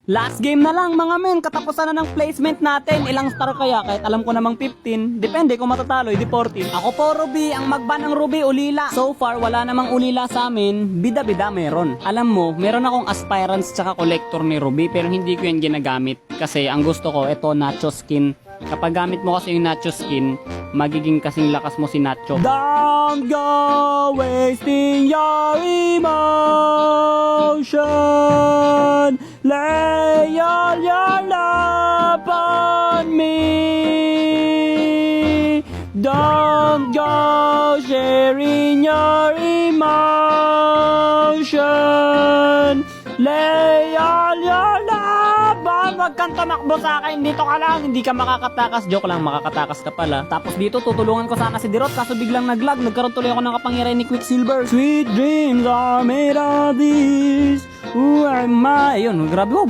Last game na lang mga men, katapusan na ng placement natin. Ilang star kaya? Kahit alam ko namang 15. Depende kung matatalo, di 14. Ako po Ruby, ang magban ng Ruby ulila. So far, wala namang ulila sa amin. Bida-bida meron. Alam mo, meron akong aspirants tsaka collector ni Ruby, pero hindi ko yan ginagamit. Kasi ang gusto ko, ito nacho skin. Kapag gamit mo kasi yung nacho skin, magiging kasing lakas mo si Nacho. Don't go wasting your emotion. Lay all your love on me. Don't go sharing your emotion. Lay all your love on. Wag kang tumakbo sa akin. Dito ka lang. Hindi ka makakatakas. Joke lang, makakatakas ka pala. Tapos dito, tutulungan ko sana si Dirot. Kaso biglang naglag. Nagkaroon tuloy ako ng kapangyarihan ni Quicksilver. Sweet dreams are made of these. Who am I? Yun, grabe.